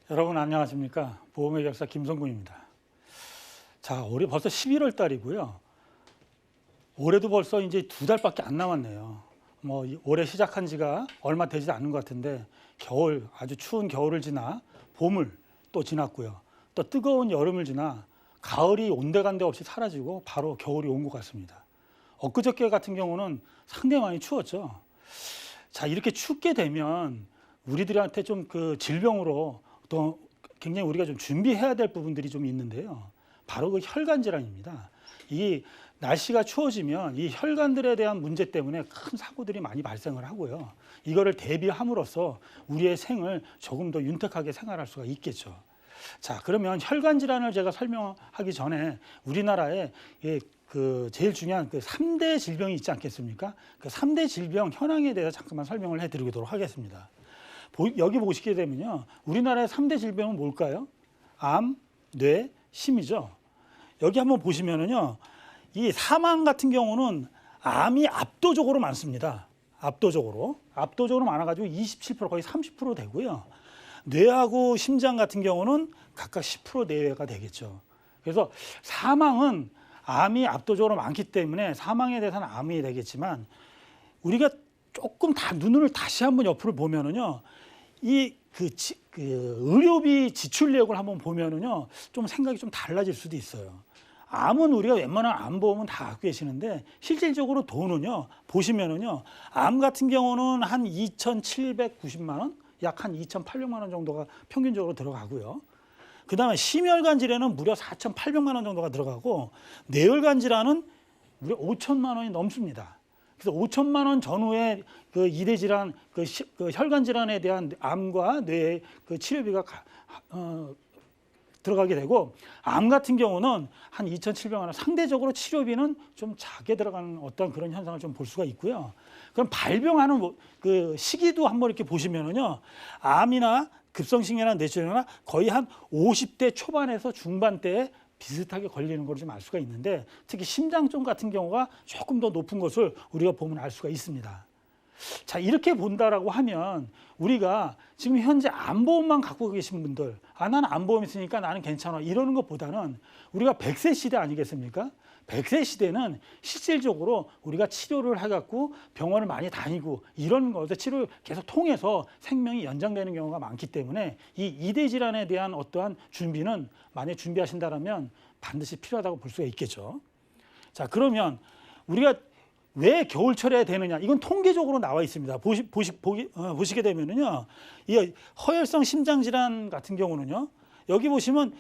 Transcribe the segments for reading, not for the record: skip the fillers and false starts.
여러분 안녕하십니까? 보험의 결사 김성군입니다. 자, 올해 벌써 11월 달이고요. 올해도 벌써 이제 2달밖에 안 남았네요. 올해 시작한 지가 얼마 되지 않은 것 같은데 겨울, 아주 추운 겨울을 지나 봄을 또 지났고요. 또 뜨거운 여름을 지나 가을이 온데간데 없이 사라지고 바로 겨울이 온 것 같습니다. 엊그저께 같은 경우는 상당히 많이 추웠죠. 자, 이렇게 춥게 되면 우리들한테 좀 그 질병으로 또 굉장히 우리가 좀 준비해야 될 부분들이 좀 있는데요. 바로 그 혈관 질환입니다. 이 날씨가 추워지면 이 혈관들에 대한 문제 때문에 큰 사고들이 많이 발생을 하고요. 이거를 대비함으로써 우리의 생을 조금 더 윤택하게 생활할 수가 있겠죠. 자, 그러면 혈관 질환을 제가 설명하기 전에 우리나라에 그 제일 중요한 그 3대 질병이 있지 않겠습니까? 그 3대 질병 현황에 대해서 잠깐만 설명을 해드리도록 하겠습니다. 여기 보시게 되면요. 우리나라의 3대 질병은 뭘까요? 암, 뇌, 심이죠. 여기 한번 보시면은요. 이 사망 같은 경우는 암이 압도적으로 많습니다. 압도적으로 많아가지고 27% 거의 30% 되고요. 뇌하고 심장 같은 경우는 각각 10% 내외가 되겠죠. 그래서 사망은 암이 압도적으로 많기 때문에 사망에 대해서는 암이 되겠지만 우리가 조금 다 눈을 다시 한번 옆으로 보면은요. 의료비 지출 내역을 한번 보면은요. 좀 생각이 좀 달라질 수도 있어요. 암은 우리가 웬만한 암보험은 다 갖고 계시는데 실질적으로 돈은요. 보시면은요. 암 같은 경우는 한 2,790만 원, 약 한 2,800만 원 정도가 평균적으로 들어가고요. 그다음에 심혈관 질환은 무려 4,800만 원 정도가 들어가고 뇌혈관 질환은 무려 5천만 원이 넘습니다. 그래서 5천만 원 전후에 그 이대 질환, 그 혈관 질환에 대한 암과 뇌의 그 치료비가 들어가게 되고 암 같은 경우는 한 2,700만 원, 상대적으로 치료비는 좀 작게 들어가는 어떤 그런 현상을 좀 볼 수가 있고요. 그럼 발병하는 그 시기도 한번 이렇게 보시면은요, 암이나 급성식이나 뇌출혈이나 거의 한 50대 초반에서 중반대에 비슷하게 걸리는 걸 좀 알 수가 있는데 특히 심장종 같은 경우가 조금 더 높은 것을 우리가 보면 알 수가 있습니다. 자, 이렇게 본다라고 하면 우리가 지금 현재 암보험만 갖고 계신 분들, 나는 암보험 있으니까 나는 괜찮아 이러는 것보다는 우리가 100세 시대 아니겠습니까? 100세 시대는 실질적으로 우리가 치료를 해갖고 병원을 많이 다니고 이런 것을 치료를 계속 통해서 생명이 연장되는 경우가 많기 때문에 이 이대 질환에 대한 어떠한 준비는 만약에 준비하신다면 반드시 필요하다고 볼 수가 있겠죠. 자, 그러면 우리가 왜 겨울철에 되느냐? 이건 통계적으로 나와 있습니다. 보시게 되면은요, 이 허혈성 심장 질환 같은 경우는요, 여기 보시면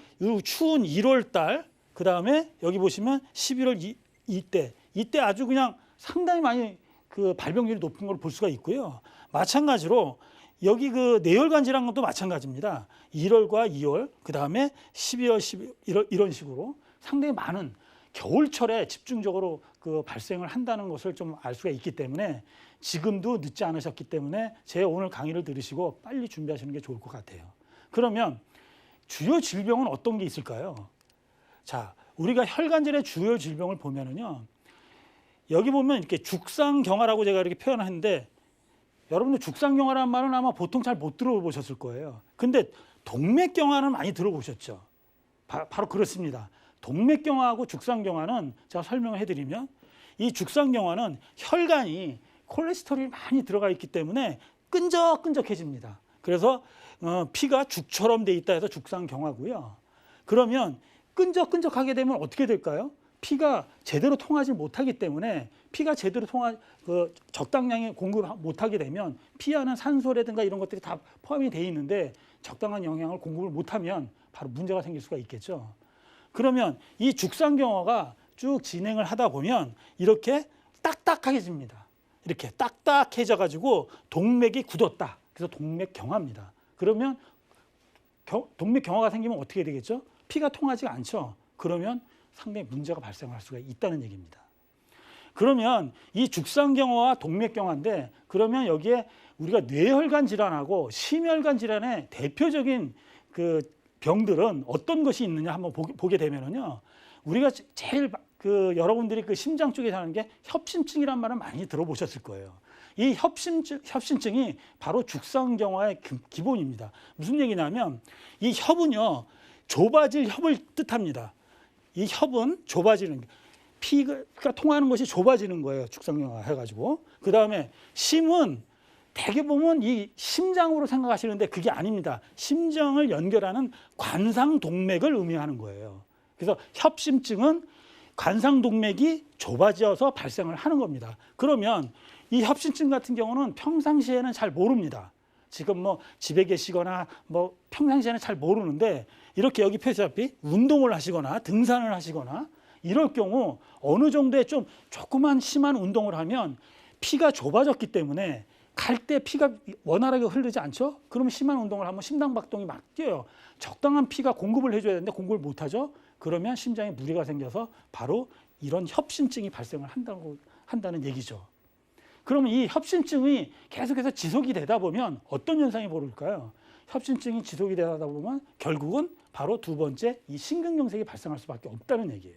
추운 1월 달, 그 다음에 여기 보시면 11월 이때 아주 그냥 상당히 많이 그 발병률이 높은 걸 볼 수가 있고요. 마찬가지로 여기 그 뇌혈관 질환도 마찬가지입니다. 1월과 2월, 그 다음에 12월, 11월 이런 식으로 상당히 많은 겨울철에 집중적으로 그 발생을 한다는 것을 좀 알 수가 있기 때문에 지금도 늦지 않으셨기 때문에 제 오늘 강의를 들으시고 빨리 준비하시는 게 좋을 것 같아요. 그러면 주요 질병은 어떤 게 있을까요? 자, 우리가 혈관질의 주요 질병을 보면은요, 여기 보면 이렇게 죽상경화라고 제가 이렇게 표현했는데 여러분들 죽상경화라는 말은 아마 보통 잘 못 들어보셨을 거예요. 근데 동맥경화는 많이 들어보셨죠? 바로 그렇습니다. 동맥경화하고 죽상경화는 제가 설명을 해드리면 이 죽상경화는 혈관이 콜레스테롤이 많이 들어가 있기 때문에 끈적끈적해집니다. 그래서 피가 죽처럼 돼 있다 해서 죽상경화고요. 그러면 끈적끈적하게 되면 어떻게 될까요? 피가 제대로 통하지 못하기 때문에 피가 제대로 적당량의 공급을 못하게 되면 피 안에 산소라든가 이런 것들이 다 포함이 돼 있는데 적당한 영양을 공급을 못하면 바로 문제가 생길 수가 있겠죠. 그러면 이 죽상경화가 쭉 진행을 하다 보면 이렇게 딱딱해집니다. 이렇게 딱딱해져 가지고 동맥이 굳었다. 그래서 동맥경화입니다. 그러면 동맥경화가 생기면 어떻게 되겠죠? 피가 통하지 않죠. 그러면 상당히 문제가 발생할 수가 있다는 얘기입니다. 그러면 이 죽상경화와 동맥경화인데 그러면 여기에 우리가 뇌혈관 질환하고 심혈관 질환의 대표적인 그 병들은 어떤 것이 있느냐 한번 보게 되면은요. 우리가 제일 여러분들이 그 심장 쪽에 사는 게 협심증이란 말을 많이 들어보셨을 거예요. 이 협심증이 바로 죽상경화의 기본입니다. 무슨 얘기냐면 이 협은요, 좁아질 협을 뜻합니다. 이 협은 좁아지는, 피가 통하는 것이 좁아지는 거예요. 죽상경화 해가지고. 그 다음에 심은 대개 보면 이 심장으로 생각하시는데 그게 아닙니다. 심장을 연결하는 관상동맥을 의미하는 거예요. 그래서 협심증은 관상동맥이 좁아져서 발생을 하는 겁니다. 그러면 이 협심증 같은 경우는 평상시에는 잘 모릅니다. 지금 뭐 집에 계시거나 뭐 평상시에는 잘 모르는데 이렇게 여기 표시다시피 운동을 하시거나 등산을 하시거나 이럴 경우 어느 정도의 좀 조그만 심한 운동을 하면 피가 좁아졌기 때문에 갈 때 피가 원활하게 흐르지 않죠? 그러면 심한 운동을 하면 심장박동이 막 뛰어요. 적당한 피가 공급을 해줘야 되는데 공급을 못하죠? 그러면 심장에 무리가 생겨서 바로 이런 협심증이 발생을 한다는 얘기죠. 그러면 이 협심증이 계속해서 지속이 되다 보면 어떤 현상이 벌어질까요? 협심증이 지속이 되다 보면 결국은 바로 두 번째 이 심근경색이 발생할 수밖에 없다는 얘기예요.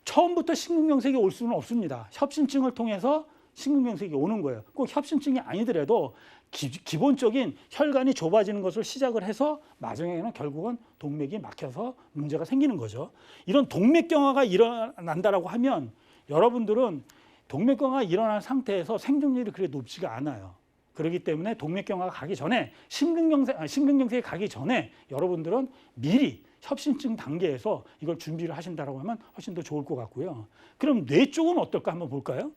처음부터 심근경색이 올 수는 없습니다. 협심증을 통해서 심근경색이 오는 거예요. 꼭 협심증이 아니더라도 기본적인 혈관이 좁아지는 것을 시작을 해서 나중에는 결국은 동맥이 막혀서 문제가 생기는 거죠. 이런 동맥경화가 일어난다라고 하면 여러분들은 동맥경화가 일어난 상태에서 생존율이 그렇게 높지가 않아요. 그렇기 때문에 동맥경화가 가기 전에 심근경색이 가기 전에 여러분들은 미리 협심증 단계에서 이걸 준비를 하신다라고 하면 훨씬 더 좋을 것 같고요. 그럼 뇌 쪽은 어떨까 한번 볼까요?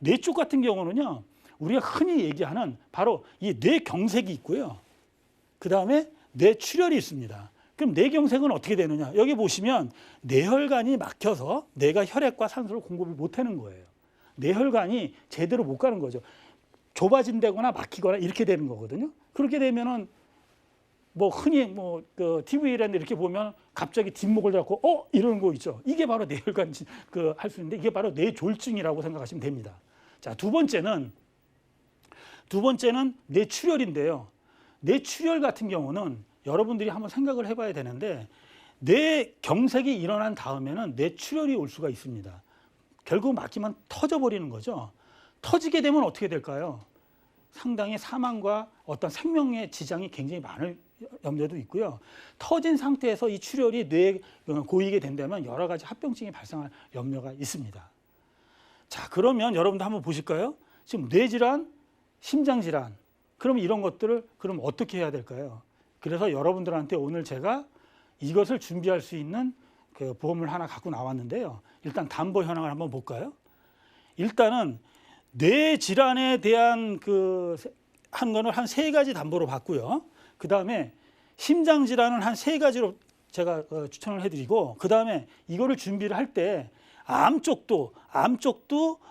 뇌 쪽 같은 경우는요, 우리가 흔히 얘기하는 바로 이 뇌경색이 있고요. 그 다음에 뇌출혈이 있습니다. 그럼 뇌경색은 어떻게 되느냐? 여기 보시면 뇌혈관이 막혀서 뇌가 혈액과 산소를 공급을 못하는 거예요. 뇌혈관이 제대로 못 가는 거죠. 좁아진다거나 막히거나 이렇게 되는 거거든요. 그렇게 되면은 뭐 흔히 그 TV라는 데 이렇게 보면 갑자기 뒷목을 잡고 이러는 거 있죠. 이게 바로 뇌혈관 할 수 있는데 이게 바로 뇌졸중이라고 생각하시면 됩니다. 자, 두 번째는 뇌출혈인데요. 뇌출혈 같은 경우는 여러분들이 한번 생각을 해봐야 되는데 뇌경색이 일어난 다음에는 뇌출혈이 올 수가 있습니다. 결국 막히면 터져버리는 거죠. 터지게 되면 어떻게 될까요? 상당히 사망과 어떤 생명의 지장이 굉장히 많을 염려도 있고요. 터진 상태에서 이 출혈이 뇌에 고이게 된다면 여러 가지 합병증이 발생할 염려가 있습니다. 자, 그러면 여러분도 한번 보실까요? 지금 뇌질환, 심장질환, 그럼 이런 것들을 그럼 어떻게 해야 될까요? 그래서 여러분들한테 오늘 제가 이것을 준비할 수 있는 그 보험을 하나 갖고 나왔는데요. 일단 담보 현황을 한번 볼까요? 일단은 뇌 질환에 대한 한 거는 한 3가지 담보로 봤고요. 그 다음에 심장 질환은 한 3가지로 제가 추천을 해드리고, 그 다음에 이거를 준비를 할 때 암 쪽도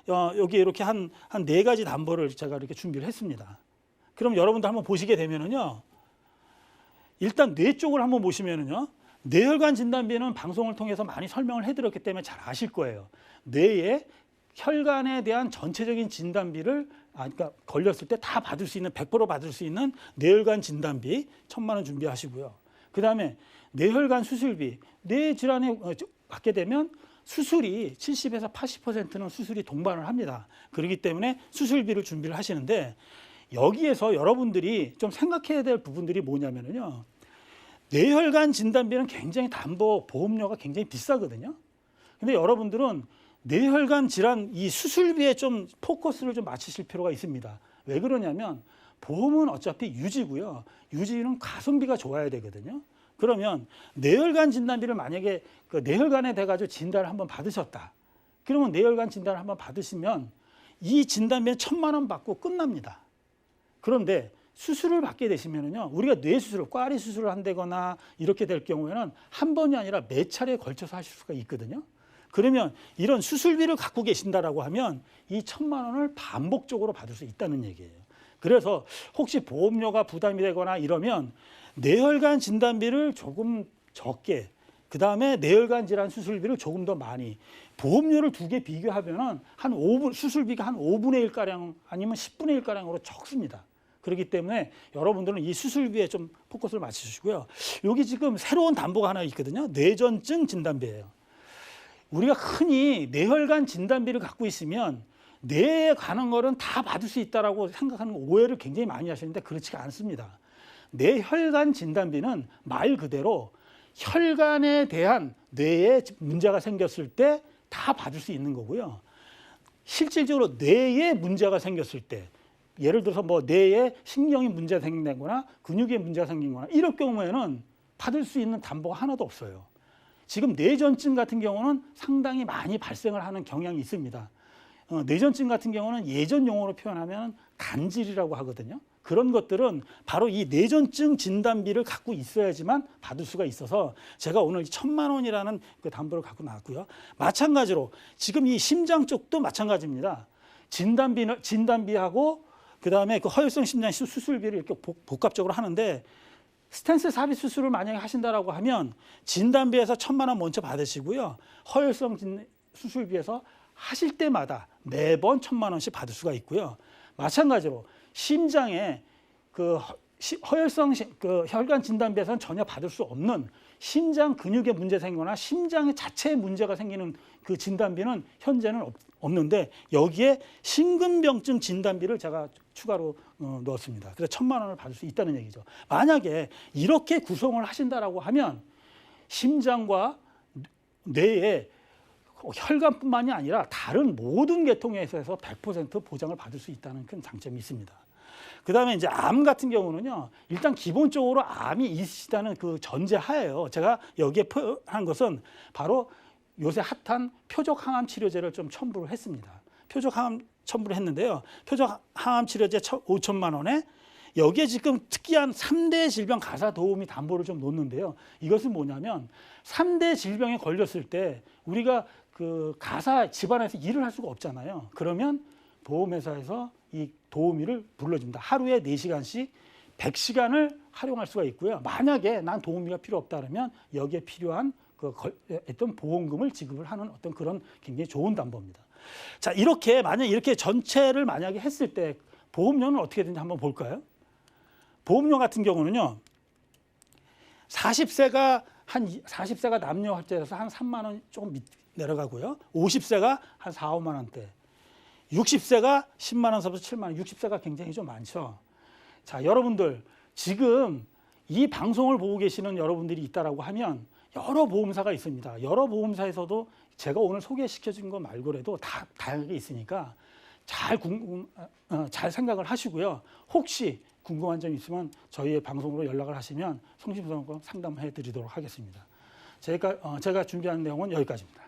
여기 이렇게 한 4가지 담보를 제가 이렇게 준비를 했습니다. 그럼 여러분들 한번 보시게 되면은요, 일단 뇌 쪽을 한번 보시면은요, 뇌혈관 진단비는 방송을 통해서 많이 설명을 해드렸기 때문에 잘 아실 거예요. 뇌의 혈관에 대한 전체적인 진단비를 그러니까 걸렸을 때 다 받을 수 있는 100% 받을 수 있는 뇌혈관 진단비 1,000만 원 준비하시고요. 그 다음에 뇌혈관 수술비, 뇌 질환에 받게 되면 수술이 70에서 80%는 수술이 동반을 합니다. 그렇기 때문에 수술비를 준비를 하시는데 여기에서 여러분들이 좀 생각해야 될 부분들이 뭐냐면요. 뇌혈관 진단비는 굉장히 보험료가 굉장히 비싸거든요. 근데 여러분들은 뇌혈관 질환 이 수술비에 좀 포커스를 좀 맞추실 필요가 있습니다. 왜 그러냐면 보험은 어차피 유지고요. 유지는 가성비가 좋아야 되거든요. 그러면 뇌혈관 진단비를 만약에 뇌혈관에 대가지고 진단을 한번 받으셨다. 그러면 뇌혈관 진단을 한번 받으시면 이 진단비는 1,000만 원 받고 끝납니다. 그런데 수술을 받게 되시면은요, 우리가 뇌 수술을 꽈리 수술을 한다거나 이렇게 될 경우에는 한 번이 아니라 몇 차례에 걸쳐서 하실 수가 있거든요. 그러면 이런 수술비를 갖고 계신다라고 하면 이 1,000만 원을 반복적으로 받을 수 있다는 얘기예요. 그래서 혹시 보험료가 부담이 되거나 이러면 뇌혈관 진단비를 조금 적게, 그 다음에 뇌혈관 질환 수술비를 조금 더 많이, 보험료를 2개 비교하면은 수술비가 한 5분의 1가량 아니면 10분의 1가량으로 적습니다. 그렇기 때문에 여러분들은 이 수술비에 좀 포커스를 맞추시고요. 여기 지금 새로운 담보가 하나 있거든요. 뇌전증 진단비예요. 우리가 흔히 뇌혈관 진단비를 갖고 있으면 뇌에 관한 거는 다 받을 수 있다라고 생각하는 오해를 굉장히 많이 하시는데 그렇지가 않습니다. 뇌혈관 진단비는 말 그대로 혈관에 대한 뇌에 문제가 생겼을 때 다 받을 수 있는 거고요. 실질적으로 뇌에 문제가 생겼을 때, 예를 들어서 뭐 뇌에 신경이 문제가 생긴다거나 근육에 문제가 생긴 거나 이럴 경우에는 받을 수 있는 담보가 하나도 없어요. 지금 뇌전증 같은 경우는 상당히 많이 발생을 하는 경향이 있습니다. 뇌전증 같은 경우는 예전 용어로 표현하면 간질이라고 하거든요. 그런 것들은 바로 이 뇌전증 진단비를 갖고 있어야지만 받을 수가 있어서 제가 오늘 1,000만 원이라는 그 담보를 갖고 나왔고요. 마찬가지로 지금 이 심장 쪽도 마찬가지입니다. 진단비하고 그다음에 그 허혈성 심장 수술비를 이렇게 복합적으로 하는데 스텐스 삽입 수술을 만약에 하신다라고 하면 진단비에서 1,000만 원 먼저 받으시고요. 허혈성 수술비에서 하실 때마다 매번 1,000만 원씩 받을 수가 있고요. 마찬가지로 심장에 그 허혈성 그 혈관 진단비에서는 전혀 받을 수 없는 심장 근육에 문제 생기거나 심장 자체에 문제가 생기는 그 진단비는 현재는 없는데 여기에 심근병증 진단비를 제가 추가로 넣었습니다. 그래서 1,000만 원을 받을 수 있다는 얘기죠. 만약에 이렇게 구성을 하신다라고 하면 심장과 뇌에 혈관뿐만이 아니라 다른 모든 계통에 있어서 100% 보장을 받을 수 있다는 큰 장점이 있습니다. 그다음에 이제 암 같은 경우는요. 일단 기본적으로 암이 있으시다는 그 전제하에요. 제가 여기에 표현한 것은 바로 요새 핫한 표적 항암 치료제를 좀 첨부를 했습니다. 표적 항암 첨부를 했는데요. 표적 항암 치료제 5천만 원에 여기에 지금 특이한 3대 질병 가사 도우미 담보를 좀 놓는데요. 이것은 뭐냐면 3대 질병에 걸렸을 때 우리가 그 가사 집안에서 일을 할 수가 없잖아요. 그러면 보험회사에서 이 도우미를 불러줍니다. 하루에 4시간씩 100시간을 활용할 수가 있고요. 만약에 난 도우미가 필요 없다 그러면 여기에 필요한 그 어떤 보험금을 지급을 하는 어떤 그런 굉장히 좋은 담보입니다. 자, 이렇게 만약 이렇게 전체를 만약에 했을 때 보험료는 어떻게 되는지 한번 볼까요? 보험료 같은 경우는요. 40세가 남녀 활자라서 한 3만 원 조금 내려가고요. 50세가 한 4, 5만 원대. 60세가 10만 원서부터 7만 원. 60세가 굉장히 좀 많죠. 자, 여러분들 지금 이 방송을 보고 계시는 여러분들이 있다라고 하면 여러 보험사가 있습니다. 여러 보험사에서도 제가 오늘 소개시켜준 거 말고라도 다 다양하게 있으니까 잘 생각을 하시고요. 혹시 궁금한 점 있으면 저희의 방송으로 연락을 하시면 성심성의껏 상담해 드리도록 하겠습니다. 제가 준비한 내용은 여기까지입니다.